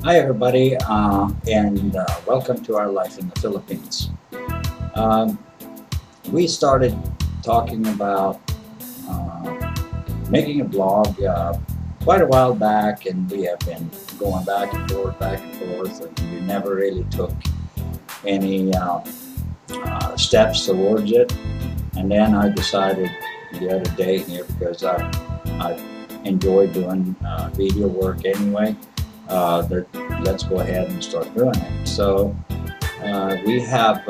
Hi everybody, and welcome to our life in the Philippines. Um, we started talking about making a blog quite a while back, and we have been going back and forth, and we never really took any steps towards it. And then I decided the other day here, because I enjoy doing video work anyway, that let's go ahead and start doing it. So we have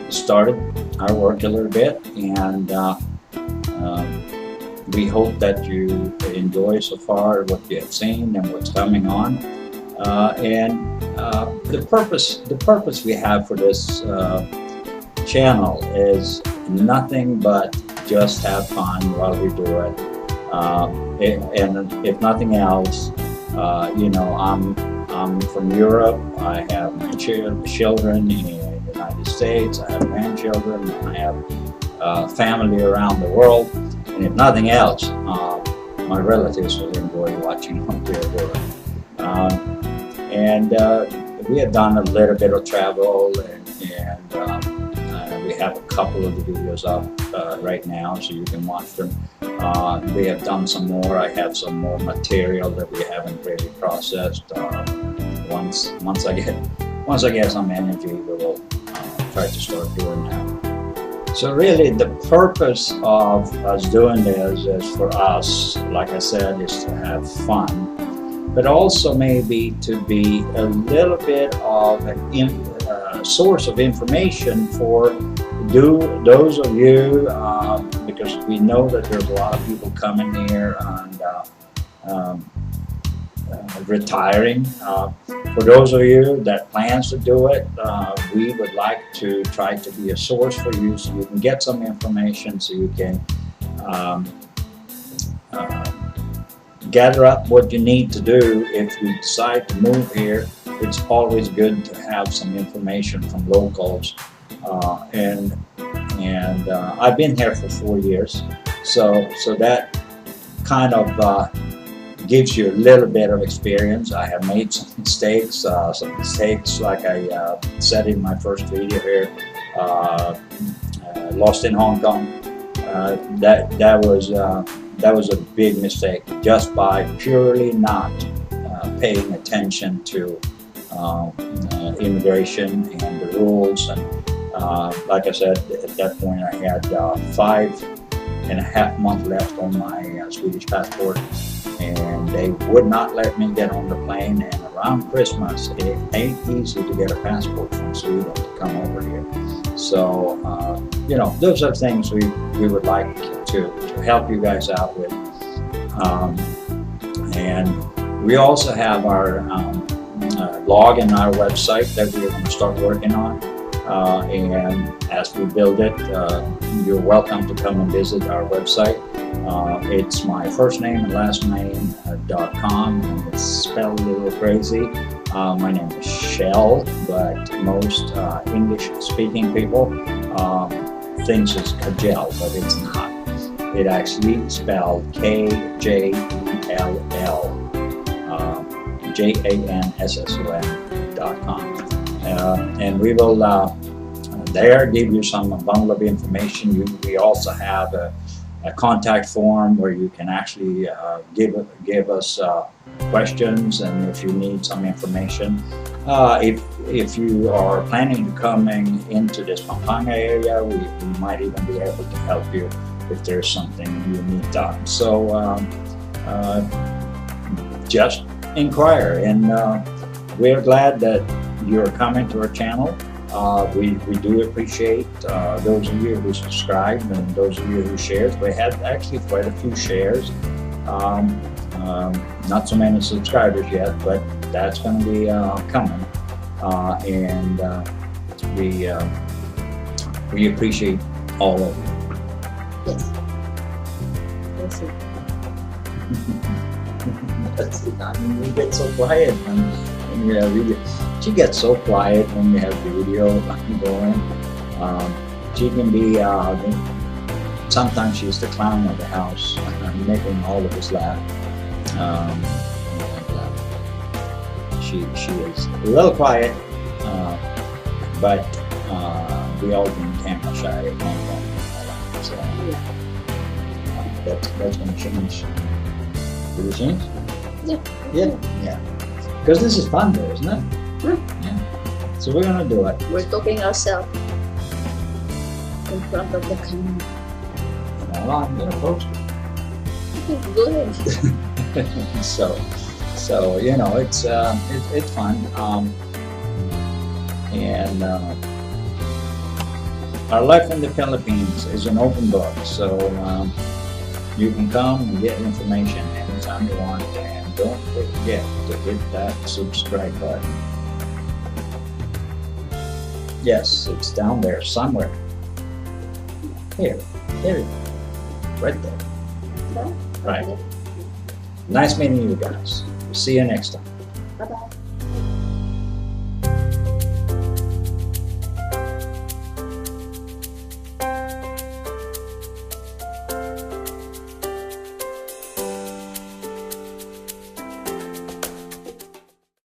started our work a little bit, and we hope that you enjoy so far what you have seen and what's coming on. The purpose we have for this channel is nothing but just have fun while we do it. And if nothing else, you know, I'm from Europe. I have my children in the United States. I have grandchildren. I have family around the world. And if nothing else, my relatives will enjoy watching what we're doing. We have done a little bit of travel, and we have a couple of the videos up right now, so you can watch them. We have done some more. I have some more material that we haven't really processed. Once I get some energy, we will try to start doing that. So really, the purpose of us doing this is for us, like I said, is to have fun, but also maybe to be a little bit of a source of information for those of you, because we know that there's a lot of people coming here and retiring. For those of you that plans to do it, we would like to try to be a source for you, so you can get some information, so you can gather up what you need to do if you decide to move here. It's always good to have some information from locals. I've been here for 4 years, so that kind of gives you a little bit of experience. I have made some mistakes like I said in my first video here, lost in Hong Kong. That was a big mistake, just by purely not paying attention to immigration and the rules. And like I said, at that point I had 5.5 months left on my Swedish passport, and they would not let me get on the plane. And around Christmas, it ain't easy to get a passport from Sweden to come over here. So you know, those are things we would like to help you guys out with. And we also have our blog and our website that we're going to start working on. And as we build it, you're welcome to come and visit our website. It's my first name and last name .com, and it's spelled a little crazy. My name is Shell, but most English-speaking people thinks it's Kajell, but it's not. It actually spelled KJELL, JANSSON.com. And we will there give you some bundle of information. We also have a contact form where you can actually give us questions, and if you need some information. If you are planning to coming into this Pampanga area, we might even be able to help you if there's something you need done. So just inquire, and we're glad that you're coming to our channel. We do appreciate those of you who subscribe and those of you who share. We had actually quite a few shares. Not so many subscribers yet, but that's going to be coming. We appreciate all of you. Yes. Yes, sir. That's it. I mean, we get so quiet when we have video. She gets so quiet when we have video going. She can be, sometimes she's the clown of the house, making all of us laugh. She is a little quiet, but we all been camera shy at one point in our life. So that's going to change. Will it change? Yeah. Yeah. Because this is fun, though, isn't it? Yeah. So we're going to do it. We're talking ourselves in front of the camera. Hold on, you're supposed Go ahead. So you know, it's fun, and our life in the Philippines is an open book. So you can come and get information anytime you want, and don't forget to hit that subscribe button. Yes, it's down there somewhere. Here, right there. Right. Nice meeting you guys. See you next time. Bye-bye.